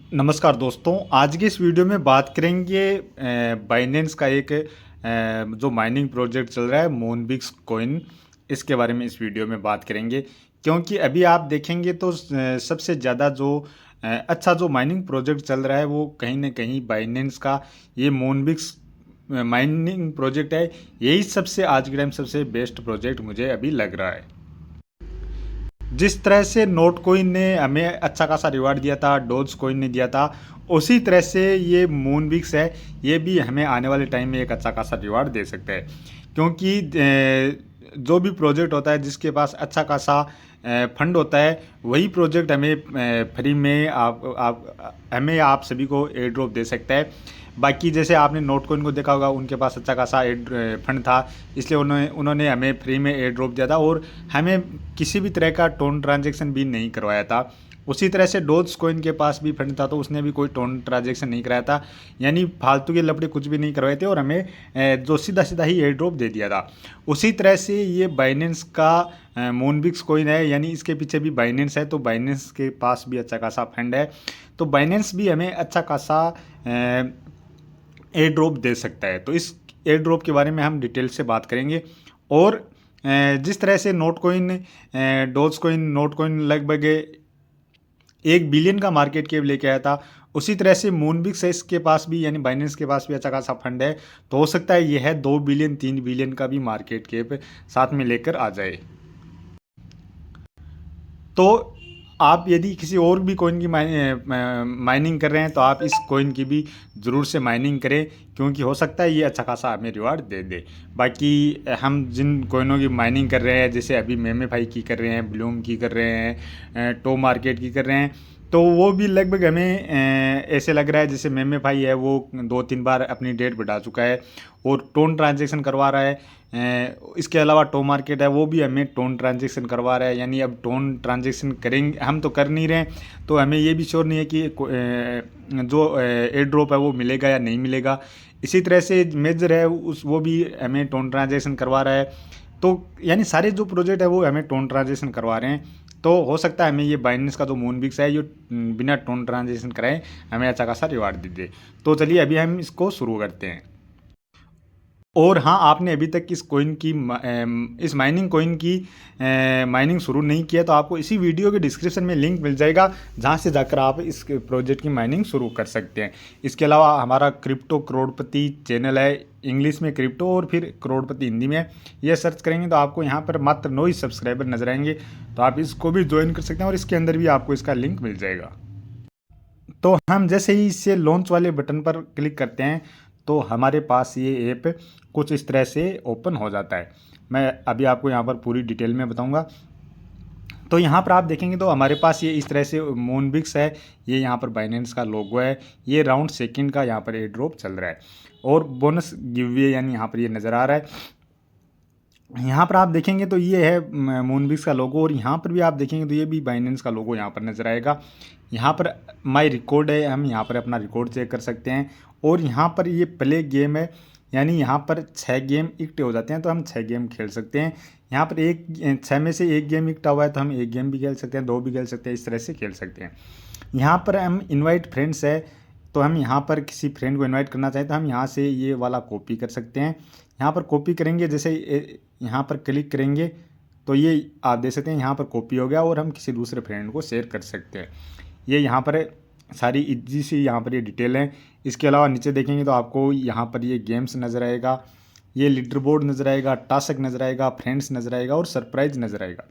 नमस्कार दोस्तों, आज की इस वीडियो में बात करेंगे बाइनेंस का एक जो माइनिंग प्रोजेक्ट चल रहा है मूनबिक्स कॉइन। इसके बारे में इस वीडियो में बात करेंगे क्योंकि अभी आप देखेंगे तो सबसे ज़्यादा जो अच्छा जो माइनिंग प्रोजेक्ट चल रहा है वो कहीं ना कहीं बाइनेंस का ये मूनबिक्स माइनिंग प्रोजेक्ट है। यही सबसे आज के टाइम सबसे बेस्ट प्रोजेक्ट मुझे अभी लग रहा है। जिस तरह से नोट कोइन ने हमें अच्छा खासा रिवार्ड दिया था, डोज कोइन ने दिया था, उसी तरह से ये मूनबिक्स है, ये भी हमें आने वाले टाइम में एक अच्छा खासा रिवार्ड दे सकता है। क्योंकि जो भी प्रोजेक्ट होता है जिसके पास अच्छा खासा फंड होता है वही प्रोजेक्ट हमें फ्री में हमें आप सभी को एयर ड्रॉप दे सकता है। बाकी जैसे आपने नोट कोइन को देखा होगा, उनके पास अच्छा खासा फंड था, इसलिए उन्होंने उन्होंने हमें फ्री में एयर ड्रॉप दिया था और हमें किसी भी तरह का टोन ट्रांजेक्शन भी नहीं करवाया था। उसी तरह से डोज कोइन के पास भी फंड था तो उसने भी कोई टोन ट्रांजेक्शन नहीं कराया था, यानी फालतू के लपड़े कुछ भी नहीं करवाए थे और हमें जो सीधा सीधा ही एयर ड्रॉप दे दिया था। उसी तरह से ये बाइनेंस का मूनबिक्स कोइन है, यानी इसके पीछे भी बाइनेंस है, तो बाइनेंस के पास भी अच्छा खासा फंड है, तो बाइनेंस भी हमें अच्छा खासा एयर ड्रॉप दे सकता है। तो इस एयर ड्रॉप के बारे में हम डिटेल से बात करेंगे। और जिस तरह से note coin dose coin note coin लगभग 1 बिलियन का मार्केट कैप लेके आया था, उसी तरह से मूनबिक्स है, इसके पास भी यानी बाइनेंस के पास भी अच्छा खासा फंड है, तो हो सकता है यह 2 बिलियन 3 बिलियन का भी मार्केट कैप साथ में लेकर आ जाए। तो आप यदि किसी और भी कॉइन की माइनिंग कर रहे हैं तो आप इस कॉइन की भी ज़रूर से माइनिंग करें, क्योंकि हो सकता है ये अच्छा खासा हमें रिवार्ड दे दे। बाकी हम जिन कॉइनों की माइनिंग कर रहे हैं, जैसे अभी मेमेफाई की कर रहे हैं, ब्लूम की कर रहे हैं, टो मार्केट की कर रहे हैं, तो वो भी लगभग हमें ऐसे लग रहा है जैसे मेमेफाई है वो 2-3 बार अपनी डेट बढ़ा चुका है और टोन ट्रांजेक्शन करवा रहा है। इसके अलावा टो मार्केट है वो भी हमें टोन ट्रांजेक्शन करवा रहा है, यानी अब टोन ट्रांजेक्शन करेंगे हम तो कर नहीं रहे हैं, तो हमें ये भी श्योर नहीं है कि जो एयर ड्रॉप है वो मिलेगा या नहीं मिलेगा। इसी तरह से मेजर है उस वो भी हमें टोन ट्रांजेक्शन करवा रहा है, तो यानी सारे जो प्रोजेक्ट है वो हमें टोन ट्रांजेक्शन करवा रहे हैं। तो हो सकता है हमें ये बाइनेंस का जो मूनबिक्स है ये बिना टोन ट्रांजेक्शन कराए हमें अच्छा खासा रिवार्ड दे दे। तो चलिए अभी हम इसको शुरू करते हैं। और हाँ, आपने अभी तक इस कॉइन की इस माइनिंग कॉइन की माइनिंग शुरू नहीं किया तो आपको इसी वीडियो के डिस्क्रिप्शन में लिंक मिल जाएगा, जहाँ से जाकर आप इस प्रोजेक्ट की माइनिंग शुरू कर सकते हैं। इसके अलावा हमारा क्रिप्टो करोड़पति चैनल है, इंग्लिश में क्रिप्टो और फिर करोड़पति हिंदी में, ये सर्च करेंगे तो आपको यहाँ पर मात्र 9 ही सब्सक्राइबर नजर आएंगे, तो आप इसको भी ज्वाइन कर सकते हैं और इसके अंदर भी आपको इसका लिंक मिल जाएगा। तो हम जैसे ही इससे लॉन्च वाले बटन पर क्लिक करते हैं तो हमारे पास ये ऐप कुछ इस तरह से ओपन हो जाता है। मैं अभी आपको यहाँ पर पूरी डिटेल में बताऊँगा। तो यहाँ पर आप देखेंगे तो हमारे पास ये इस तरह से मूनबिक्स है, ये यहाँ पर बाइनेंस का लोगो है, ये राउंड सेकंड का यहाँ पर एयर ड्रॉप चल रहा है और बोनस गिववे यानी यहाँ पर ये नज़र आ रहा है। यहाँ पर आप देखेंगे तो ये है मूनबिक्स का लोगो और यहाँ पर भी आप देखेंगे तो ये भी बाइनेंस का लोगो यहाँ पर नज़र आएगा। यहाँ पर माई रिकॉर्ड है, हम यहाँ पर अपना रिकॉर्ड चेक कर सकते हैं और यहाँ पर ये प्ले गेम है, यानी यहाँ पर 6 गेम इकट्ठे हो जाते हैं तो हम 6 गेम खेल सकते हैं। यहाँ पर 6 में से 1 गेम इकट्ठा हुआ है तो हम 1 गेम भी खेल सकते हैं, 2 भी खेल सकते हैं, इस तरह से खेल सकते हैं। यहाँ पर हम इनवाइट फ्रेंड्स है, तो हम यहाँ पर किसी फ्रेंड को इनवाइट करना चाहें तो हम यहाँ से ये वाला कॉपी कर सकते हैं। यहाँ पर कॉपी करेंगे, जैसे यहाँ पर क्लिक करेंगे तो ये आप देख सकते हैं यहाँ पर कॉपी हो गया और हम किसी दूसरे फ्रेंड को शेयर कर सकते हैं। ये यहाँ पर सारी इजी सी यहाँ पर ये डिटेल है। इसके अलावा नीचे देखेंगे तो आपको यहाँ पर ये गेम्स नज़र आएगा, ये लीडर बोर्ड नज़र आएगा, टास्क नज़र आएगा, फ्रेंड्स नज़र आएगा और सरप्राइज नज़र आएगा।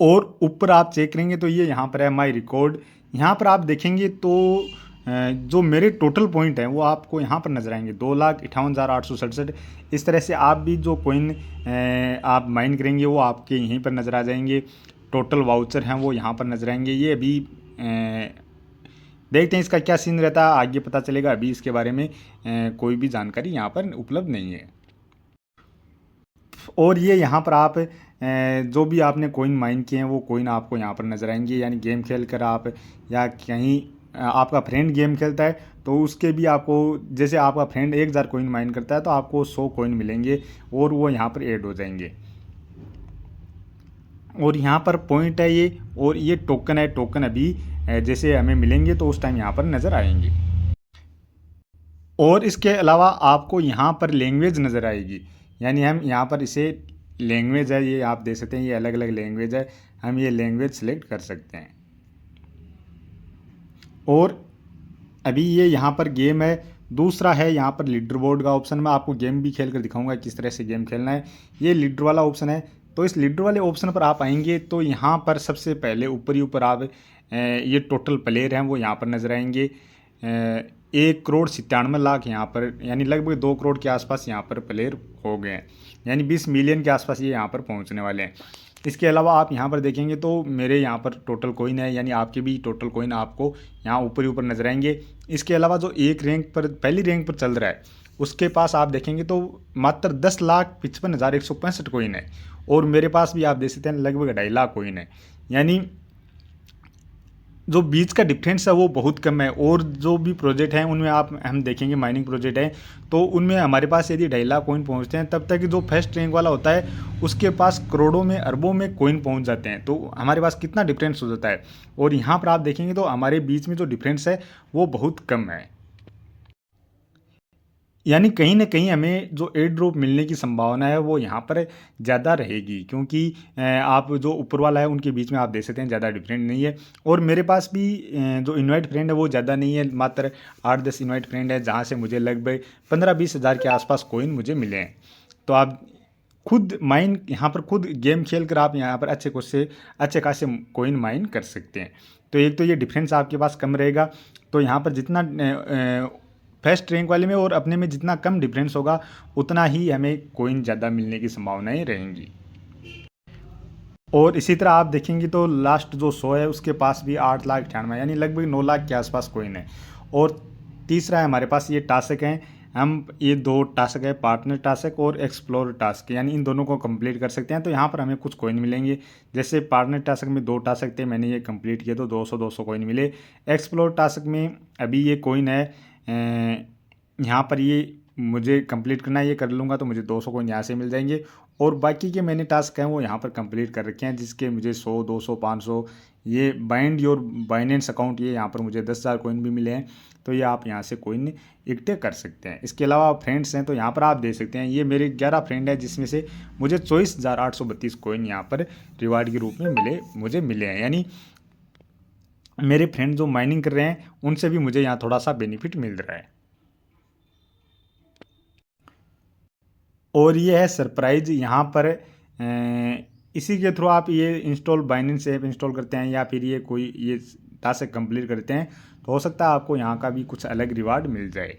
और ऊपर आप चेक करेंगे तो ये यहाँ पर है माई रिकॉर्ड। यहाँ पर आप देखेंगे तो जो मेरे टोटल पॉइंट हैं वो आपको यहाँ पर नज़र आएंगे 2,58,867। इस तरह से आप भी जो कॉइन आप माइन करेंगे वो आपके यहीं पर नज़र आ जाएंगे। टोटल वाउचर हैं वो यहाँ पर नज़र आएंगे। ये अभी देखते हैं इसका क्या सीन रहता है, आगे पता चलेगा। अभी इसके बारे में कोई भी जानकारी यहाँ पर उपलब्ध नहीं है। और ये यहाँ पर आप जो भी आपने कोइन माइन किए हैं वो कोइन आपको यहाँ पर नज़र आएंगे, यानी गेम खेल कर आप या कहीं आपका फ्रेंड गेम खेलता है तो उसके भी आपको, जैसे आपका फ्रेंड 1,000 कोइन माइन करता है तो आपको 100 कोइन मिलेंगे और वो यहाँ पर ऐड हो जाएंगे। और यहाँ पर पॉइंट है ये, और ये टोकन है। टोकन अभी जैसे हमें मिलेंगे तो उस टाइम यहाँ पर नज़र आएंगे। और इसके अलावा आपको यहाँ पर लैंग्वेज नज़र आएगी, यानी हम यहाँ पर इसे लैंग्वेज है, ये आप देख सकते हैं, ये अलग अलग लैंग्वेज है, हम ये लैंग्वेज सेलेक्ट कर सकते हैं। और अभी ये यहाँ पर गेम है। दूसरा है यहाँ पर लीडर बोर्ड का ऑप्शन। मैं आपको गेम भी खेल कर दिखाऊंगा किस तरह से गेम खेलना है। ये लीडर वाला ऑप्शन है। तो इस लीडर वाले ऑप्शन पर आप आएंगे तो यहाँ पर सबसे पहले ऊपर ही ऊपर आप ये टोटल प्लेयर हैं वो यहाँ पर नज़र आएंगे। 1,97,00,000 यहाँ पर, यानी लगभग 2 करोड़ के आसपास यहाँ पर प्लेयर हो गए हैं, यानी 20 मिलियन के आसपास ये यहाँ पर पहुँचने वाले हैं। इसके अलावा आप यहाँ पर देखेंगे तो मेरे यहाँ पर टोटल कोइन है, यानी आपके भी टोटल कोइन आपको यहाँ ऊपर ही ऊपर नजर आएंगे। इसके अलावा जो एक रैंक पर, पहली रैंक पर चल रहा है, उसके पास आप देखेंगे तो मात्र 10,55,165 कोइन है, और मेरे पास भी आप देख सकते हैं लगभग 2.5 लाख कोइन है। यानी जो बीच का डिफरेंस है वो बहुत कम है। और जो भी प्रोजेक्ट हैं उनमें आप हम देखेंगे माइनिंग प्रोजेक्ट है तो उनमें हमारे पास यदि 2.5 लाख कोइन पहुंचते हैं, तब तक जो फर्स्ट रैंक वाला होता है उसके पास करोड़ों में अरबों में कोइन पहुंच जाते हैं। तो हमारे पास कितना डिफरेंस हो जाता है। और यहाँ पर आप देखेंगे तो हमारे बीच में जो डिफरेंस है वो बहुत कम है, यानी कहीं ना कहीं हमें जो एयर ड्रॉप मिलने की संभावना है वो यहाँ पर ज़्यादा रहेगी, क्योंकि आप जो ऊपर वाला है उनके बीच में आप देख सकते हैं ज़्यादा डिफरेंट नहीं है। और मेरे पास भी जो इनवाइट फ्रेंड है वो ज़्यादा नहीं है, मात्र 8-10 इनवाइट फ्रेंड है, जहाँ से मुझे लगभग 15-20 हज़ार के आसपास कोइन मुझे मिले हैं। तो आप खुद माइन यहाँ पर खुद गेम खेल कर आप यहाँ पर अच्छे खासे कोइन माइन कर सकते हैं। तो एक तो ये डिफरेंस आपके पास कम रहेगा। तो यहाँ पर जितना फर्स्ट रैंक वाले में और अपने में जितना कम डिफरेंस होगा उतना ही हमें कोइन ज़्यादा मिलने की संभावनाएं रहेंगी। और इसी तरह आप देखेंगे तो लास्ट जो 100 है उसके पास भी 8,98,000 यानी लगभग 9 लाख के आसपास कोइन है। और तीसरा है हमारे पास ये टास्क हैं, हम ये 2 टास्क है, पार्टनर टास्क और एक्सप्लोर टास्क, यानी इन दोनों को कंप्लीट कर सकते हैं। तो यहाँ पर हमें कुछ कोइन मिलेंगे। जैसे पार्टनर टास्क में 2 टास्क थे, मैंने ये कंप्लीट किए तो 200 कोइन मिले। एक्सप्लोर टास्क में अभी ये कोइन है यहाँ पर, ये मुझे कंप्लीट करना है, ये कर लूँगा तो मुझे 200 कोइन यहाँ से मिल जाएंगे। और बाकी के मैंने टास्क हैं वो यहाँ पर कंप्लीट कर रखे हैं, जिसके मुझे 100, 200, 500 ये बाइंड योर बाइनेंस अकाउंट, ये यहाँ पर मुझे 10,000 कोइन भी मिले हैं। तो ये आप यहाँ से कोइन इकट्ठे कर सकते हैं। इसके अलावा फ्रेंड्स हैं तो यहाँ पर आप देख सकते हैं ये मेरे 11 फ्रेंड है, जिसमें से मुझे 24,832 कोइन यहाँ पर रिवार्ड के रूप में मुझे मिले हैं। यानी मेरे फ्रेंड जो माइनिंग कर रहे हैं उनसे भी मुझे यहाँ थोड़ा सा बेनिफिट मिल रहा है। और ये है सरप्राइज, यहाँ पर इसी के थ्रू आप ये इंस्टॉल बाइनेंस ऐप इंस्टॉल करते हैं या फिर ये कोई ये टास्क कंप्लीट करते हैं तो हो सकता है आपको यहाँ का भी कुछ अलग रिवार्ड मिल जाए।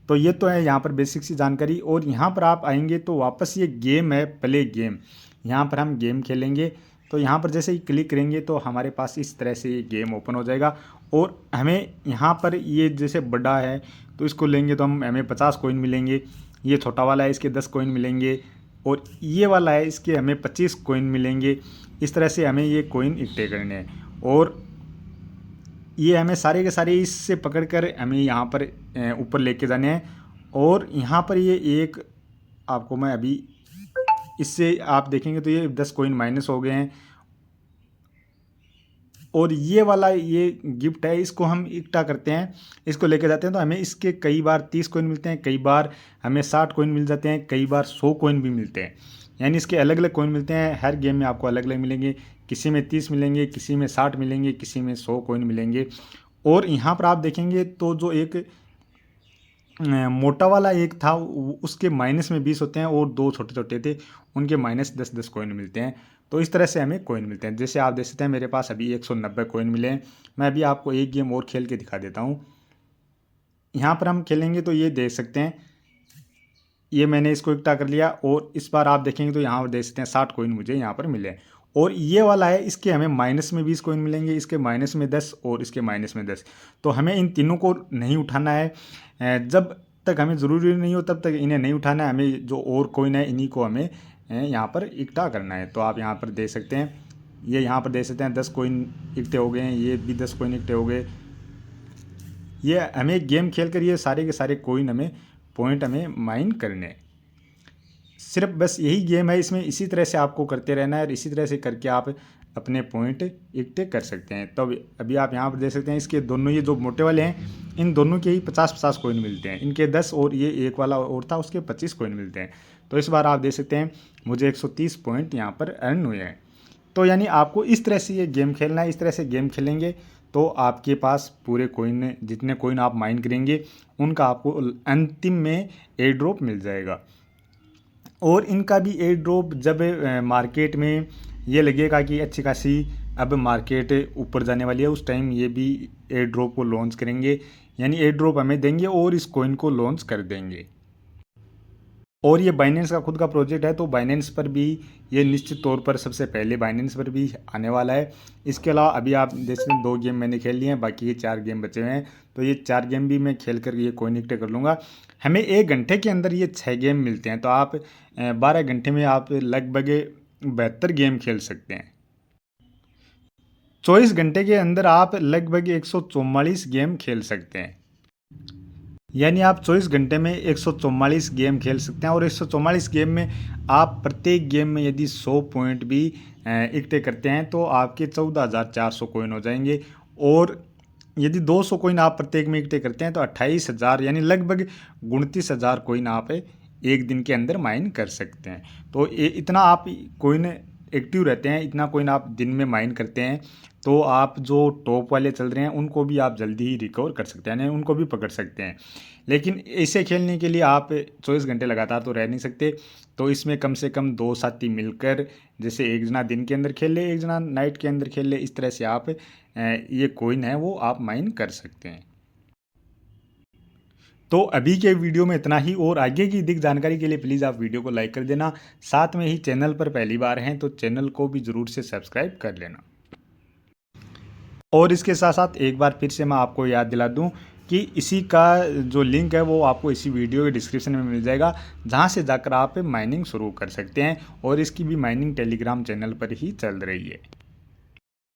तो ये तो है यहाँ पर बेसिक सी जानकारी। और यहाँ पर आप आएंगे तो वापस ये गेम है, प्ले गेम, यहाँ पर हम गेम खेलेंगे। तो यहाँ पर जैसे ही क्लिक करेंगे तो हमारे पास इस तरह से ये गेम ओपन हो जाएगा। और हमें यहाँ पर ये जैसे बड़ा है तो इसको लेंगे तो हमें 50 कोइन मिलेंगे। ये छोटा वाला है इसके 10 कोइन मिलेंगे। और ये वाला है इसके हमें 25 कोइन मिलेंगे। इस तरह से हमें ये कोइन इकट्ठे करने हैं। और ये हमें सारे के सारे इससे पकड़ कर हमें यहाँ पर ऊपर लेके जाने हैं। और यहाँ पर ये एक आपको मैं अभी इससे आप देखेंगे तो ये 10 कोइन माइनस हो गए हैं। और ये वाला ये गिफ्ट है, इसको हम इकट्ठा करते हैं, इसको लेके जाते हैं तो हमें इसके कई बार 30 कोइन मिलते हैं, कई बार हमें 60 कोइन मिल जाते हैं, कई बार 100 कोइन भी मिलते हैं। यानी इसके अलग अलग कोइन मिलते हैं, हर गेम में आपको अलग अलग मिलेंगे। किसी में 30 मिलेंगे, किसी में 60 मिलेंगे, किसी में 100 कोइन मिलेंगे। और यहाँ पर आप देखेंगे तो जो एक मोटा वाला एक था उसके माइनस में 20 होते हैं और 2 छोटे छोटे थे उनके माइनस 10-10 कोइन मिलते हैं। तो इस तरह से हमें कोइन मिलते हैं। जैसे आप देख सकते हैं मेरे पास अभी 190 कोइन मिले हैं। मैं अभी आपको एक गेम और खेल के दिखा देता हूँ। यहाँ पर हम खेलेंगे तो ये देख सकते हैं, ये मैंने इसको इकट्ठा कर लिया। और इस बार आप देखेंगे तो यहाँ पर देख सकते हैं 60 कोइन मुझे यहाँ पर मिले। और ये वाला है, इसके हमें माइनस में 20 कोइन मिलेंगे, इसके माइनस में 10 और इसके माइनस में 10। तो हमें इन तीनों को नहीं उठाना है। जब तक हमें ज़रूरी नहीं हो तब तक इन्हें नहीं उठाना है। हमें जो और कोइन है इन्हीं को हमें यहाँ पर इकट्ठा करना है। तो आप यहाँ पर देख सकते हैं, ये यहाँ पर देख सकते हैं 10 कोइन इकट्ठे हो गए हैं, ये भी 10 कोइन इकट्ठे हो गए। ये हमें गेम खेल कर ये सारे के सारे कोइन हमें पॉइंट हमें माइन करने। सिर्फ बस यही गेम है इसमें, इसी तरह से आपको करते रहना है और इसी तरह से करके आप अपने पॉइंट इकट्ठे कर सकते हैं। तो अभी आप यहाँ पर देख सकते हैं इसके दोनों ये जो मोटे वाले हैं इन दोनों के ही 50-50 कॉइन मिलते हैं, इनके 10 और ये एक वाला और था उसके 25 कॉइन मिलते हैं। तो इस बार आप देख सकते हैं मुझे 130 पॉइंट यहाँ पर अर्न हुए हैं। तो यानी आपको इस तरह से ये गेम खेलना है, इस तरह से गेम खेलेंगे तो आपके पास पूरे कॉइन, जितने कॉइन आप माइन करेंगे उनका आपको अंतिम में एयर ड्रॉप मिल जाएगा। और इनका भी एयर ड्रॉप जब मार्केट में ये लगेगा कि अच्छी खासी अब मार्केट ऊपर जाने वाली है, उस टाइम ये भी एयर ड्रॉप को लॉन्च करेंगे, यानी एयर ड्रॉप हमें देंगे और इस कॉइन को लॉन्च कर देंगे। और ये बाइनेंस का खुद का प्रोजेक्ट है, तो बाइनेंस पर भी ये निश्चित तौर पर सबसे पहले बाइनेंस पर भी आने वाला है। इसके अलावा अभी आप जैसे 2 गेम मैंने खेल लिए हैं, बाकी ये 4 गेम बचे हुए हैं, तो ये 4 गेम भी मैं खेल कर ये कॉइन इकट्ठे कर लूँगा। हमें 1 घंटे के अंदर ये 6 गेम मिलते हैं, तो आप 12 घंटे में आप लगभग 72 गेम खेल सकते हैं। 24 घंटे के अंदर आप लगभग 144 गेम खेल सकते हैं, यानी आप 24 घंटे में 144 गेम खेल सकते हैं। और 144 गेम में आप प्रत्येक गेम में यदि 100 पॉइंट भी इकट्ठे करते हैं तो आपके 14,400 कॉइन हो जाएंगे। और यदि 200 कॉइन आप प्रत्येक में इकट्ठे करते हैं तो 28,000 यानी लगभग 29,000 कॉइन आप एक दिन के अंदर माइन कर सकते हैं। तो इतना आप कॉइन एक्टिव रहते हैं, इतना कॉइन आप दिन में माइन करते हैं तो आप जो टॉप वाले चल रहे हैं उनको भी आप जल्दी ही रिकवर कर सकते हैं, यानी उनको भी पकड़ सकते हैं। लेकिन इसे खेलने के लिए आप 24 घंटे लगातार तो रह नहीं सकते, तो इसमें कम से कम 2 साथी मिलकर, जैसे एक जना दिन के अंदर खेल ले, एक जना नाइट के अंदर खेल ले, इस तरह से आप ये कॉइन है वो आप माइन कर सकते हैं। तो अभी के वीडियो में इतना ही, और आगे की अधिक जानकारी के लिए प्लीज़ आप वीडियो को लाइक कर देना। साथ में ही चैनल पर पहली बार हैं तो चैनल को भी ज़रूर से सब्सक्राइब कर लेना। और इसके साथ साथ एक बार फिर से मैं आपको याद दिला दूं कि इसी का जो लिंक है वो आपको इसी वीडियो के डिस्क्रिप्शन में मिल जाएगा, जहां से जाकर आप माइनिंग शुरू कर सकते हैं। और इसकी भी माइनिंग टेलीग्राम चैनल पर ही चल रही है।